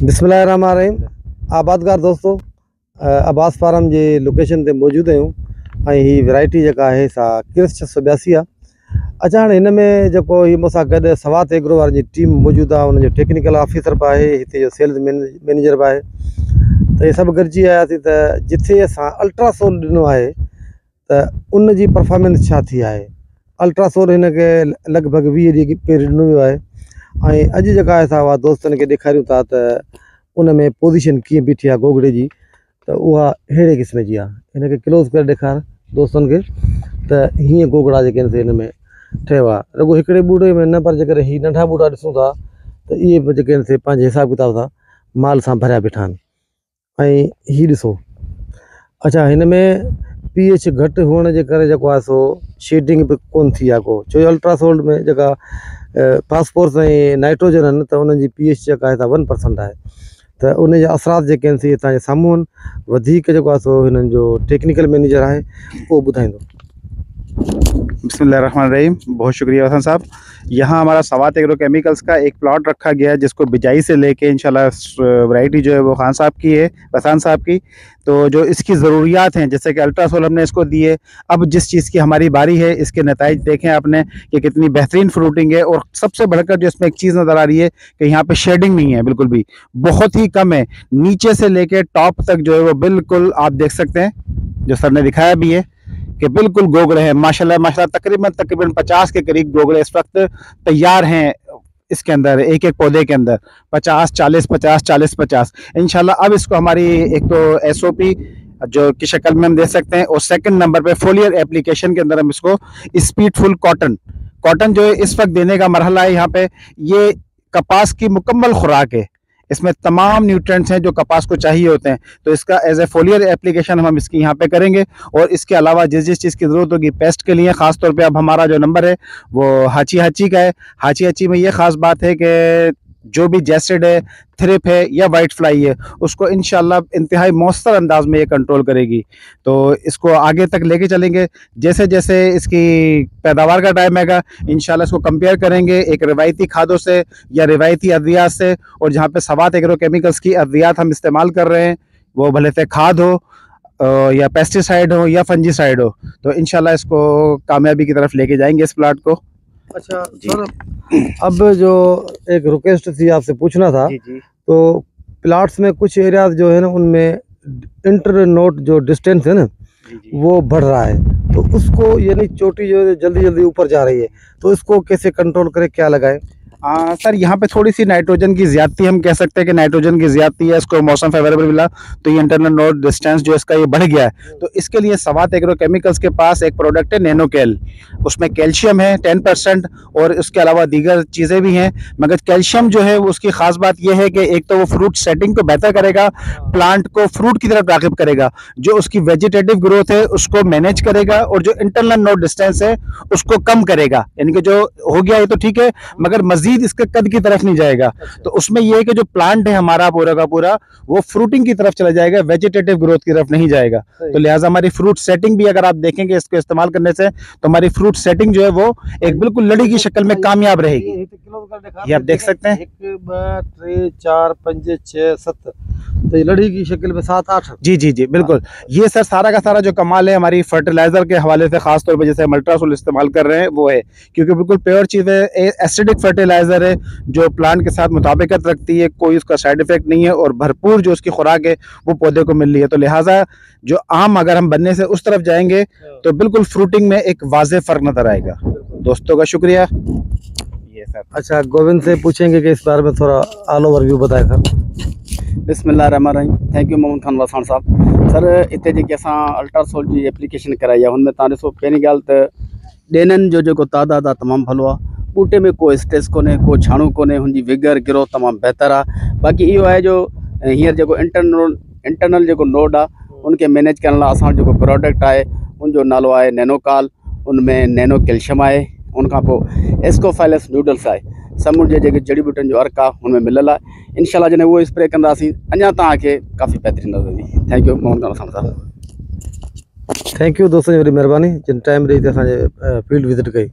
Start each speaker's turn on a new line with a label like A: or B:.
A: बिस्मिल्लाहिर्रहमानिर्रहीम। आबादगार दोस्तों, अब्बास फार्म जे लोकेशन ते मौजूदु आहियूं ऐं हीअ वैरायटी जेका आहे सा किर्स 682 आहे। अच्छा, हाणे हिन में जेको हीअ मूंसां गॾु सवात एग्रो वारनि जी टीम मौजूदु आहे, हुनजो टेक्निकल ऑफिसर बि आहे, हिते जो सेल्स मैनेजर बि आहे। त इहे सभु गॾिजी आयासीं त जिथे असां अल्ट्रासोल ॾिनो आहे त उन जी परफॉर्मेंस छा थी आहे। अल्ट्रासोल हिन खे लॻभॻि 20 ॾींहं पहिरियों ॾिनो वियो आहे ऐं अॼु जेका आहे सा उहा दोस्तनि खे ॾेखारियूं था त उन में पोज़ीशन कीअं बीठी आहे गोगड़े जी, त उहा अहिड़े क़िस्म जी आहे। हिन खे क्लोज़ करे ॾेखार दोस्तनि खे त हीअं गोगड़ा जेके आहिनि हिन में ठहियो आहे। रुॻो हिकिड़े ॿूटे में न, पर जेकॾहिं हीअ नंढा ॿूटा ॾिसूं था त इहे बि जेके आहिनि पंहिंजे हिसाब किताब सां माल सां भरिया बीठा आहिनि। ऐं हीअ ॾिसो, अच्छा, हिन में pH घटि हुअण जे करे जेको आहे सो शेडिंग बि कोन थी आहे को, छो जो अल्ट्रासोल में जेका फास्फोरस ऐं नाइट्रोजन आहिनि त उन्हनि जी pH जेका आहे 1% आहे। त उन जा असरात जेके आहिनि से तव्हांजे साम्हूं आहिनि। वधीक जेको आहे सो हिननि जो टेक्निकल मैनेजर आहे, उहो ॿुधाईंदो।
B: बिस्मिल्लाहिर्रहमानिर्रहीम। बहुत शुक्रिया वसन साहब। यहाँ हमारा सवात एग्रो केमिकल्स का एक प्लॉट रखा गया है जिसको बिजाई से लेके इंशाल्लाह वैरायटी जो है वो खान साहब की है, वसान साहब की। तो जो इसकी ज़रूरियात हैं, जैसे कि अल्ट्रासोल हमने इसको दी है, अब जिस चीज़ की हमारी बारी है, इसके नताइज देखें आपने कि कितनी बेहतरीन फ्रूटिंग है। और सबसे बढ़कर जो इसमें एक चीज़ नज़र आ रही है कि यहाँ पे शेडिंग नहीं है, बिल्कुल भी, बहुत ही कम है। नीचे से लेके टॉप तक जो है वो बिल्कुल आप देख सकते हैं, जो सर ने दिखाया भी है कि बिल्कुल गोगड़े हैं माशाल्लाह माशाल्लाह। तकरीबन 50 के करीब गोगड़े इस वक्त तैयार हैं इसके अंदर, एक एक पौधे के अंदर 50 40 50 40 50 इंशाल्लाह। अब इसको हमारी एक तो SOP जो की शक्ल में हम देख सकते हैं, और सेकंड नंबर पे फोलियर एप्लीकेशन के अंदर हम इसको स्पीडफुल कॉटन जो है इस वक्त देने का मरहला है। यहाँ पे ये कपास की मुकम्मल खुराक है, इसमें तमाम न्यूट्रिएंट्स हैं जो कपास को चाहिए होते हैं। तो इसका एज ए फोलियर एप्लीकेशन हम इसकी यहाँ पे करेंगे। और इसके अलावा जिस जिस चीज़ की ज़रूरत होगी पेस्ट के लिए, ख़ास तौर पे अब हमारा जो नंबर है वो हाची का है। हाची में ये ख़ास बात है कि जो भी जेस्टेड है, थ्रिप है या वाइट फ्लाई है, उसको इंशाल्लाह इंतहाई मौसर अंदाज में ये कंट्रोल करेगी। तो इसको आगे तक लेके चलेंगे। जैसे जैसे इसकी पैदावार का टाइम आएगा इंशाल्लाह इसको कंपेयर करेंगे एक रिवायती खादों से या रिवायती अद्वियात से। और जहाँ पे सवात एग्रो केमिकल्स की अद्वियात हम इस्तेमाल कर रहे हैं, वो भले से खाद हो या पेस्टिसाइड हो या फंजीसाइड हो, तो इंशाल्लाह इसको कामयाबी की तरफ लेके जाएंगे इस प्लाट को।
A: अच्छा सर, अब जो एक रिक्वेस्ट थी आपसे पूछना था, तो प्लाट्स में कुछ एरियाज जो है ना उनमें इंटर नोड जो डिस्टेंस है ना वो बढ़ रहा है, तो उसको यानी चोटी जो है जल्दी जल्दी ऊपर जा रही है, तो इसको कैसे कंट्रोल करें, क्या लगाए?
B: सर यहाँ पे थोड़ी सी नाइट्रोजन की ज्यादती, हम कह सकते हैं कि नाइट्रोजन की ज्यादती है। इसको मौसम फेवरेबल मिला तो ये इंटरनल नोड डिस्टेंस जो इसका ये बढ़ गया है। तो इसके लिए सवात एग्रो केमिकल्स के पास एक प्रोडक्ट है नैनोकेल, उसमें कैल्शियम है 10% और उसके अलावा दीगर चीज़ें भी हैं। मगर कैल्शियम जो है उसकी खास बात यह है कि एक तो वो फ्रूट सेटिंग को बेहतर करेगा, प्लांट को फ्रूट की तरफ राग़िब करेगा, जो उसकी वेजिटेटिव ग्रोथ है उसको मैनेज करेगा, और जो इंटरनल नोड डिस्टेंस है उसको कम करेगा। यानी कि जो हो गया ये तो ठीक है, मगर मजीद इसके कद की तरफ नहीं जाएगा। तो उसमें यह है कि जो प्लांट है हमारा पूरा का पूरा वो फ्रूटिंग की तरफ चला जाएगा, वेजिटेटिव ग्रोथ की तरफ नहीं जाएगा। तो लिहाजा हमारी फ्रूट सेटिंग भी अगर आप देखेंगे इसको इस्तेमाल करने से, तो हमारी फ्रूट सेटिंग जो है वो एक बिल्कुल लड़ी की शक्ल में कामयाब रहेगी। ये आप देख सकते हैं,
A: 1 2 3 4 5 6 7, तो ये लड़ी की शक्ल में 7 8।
B: जी बिल्कुल। ये सर सारा का सारा जो कमाल है हमारी फर्टिलाइजर के हवाले से, खास तौर पर जैसे हम अल्ट्रासोल इस्तेमाल कर रहे हैं वो है, क्योंकि बिल्कुल प्योर चीज़ है, एसिडिक फर्टिलाइजर है जो प्लांट के साथ मुताबिकत रखती है, कोई उसका साइड इफेक्ट नहीं है, और भरपूर जो उसकी खुराक है वो पौधे को मिल रही है। तो लिहाजा जो आम अगर हम बनने से उस तरफ जाएंगे तो बिल्कुल फ्रूटिंग में एक वाज़ेह फर्क नजर आएगा। दोस्तों का शुक्रिया। ये सर।
A: अच्छा, गोविंद से पूछेंगे कि इस बारे में थोड़ा ऑल ओवरव्यू बताएं सर।
C: बिस्मिल्लाहिर्रहमानिर्रहीम। थैंक यू मोहम्मद खान वसान साहब। सर इतने जी असां अल्ट्रासोल की एप्लीकेशन कराई है, उनमें तव्हां ॾिसो पहिरीं ॻाल्हि त ॾेननि जो जेको तादाद आहे तमामु भलो आहे, बूटे में कोई स्ट्रेस कोन्हे, को छाणू कोन्हे, हुनजी विगर ग्रोथ तमामु बहितर आहे। बाक़ी इहो आहे जो हींअर जेको इंटरनल जेको नोड आहे उनखे मैनेज करण लाइ असां जेको प्रोडक्ट आहे उनजो नालो आहे नैनोकाल, उनमें नैनो कैल्शियम आहे, उनखां पोइ एस्कोफाइलस नूडल्स आहे, समुंड जे जेके जड़ी बूटियुनि जो अर्क आहे हुनमें मिलियलु आहे। इंशाल्लाह जॾहिं उहो स्प्रे कंदासीं अञा तव्हांखे काफ़ी बहितरीन नज़र ईंदी। थैंक यू मोहम्मद खान साहब।
A: थैंक यू दोस्तों जी वॾी महिरबानी जिन टाइम ॾेई असांजे फील्ड विज़िट कई।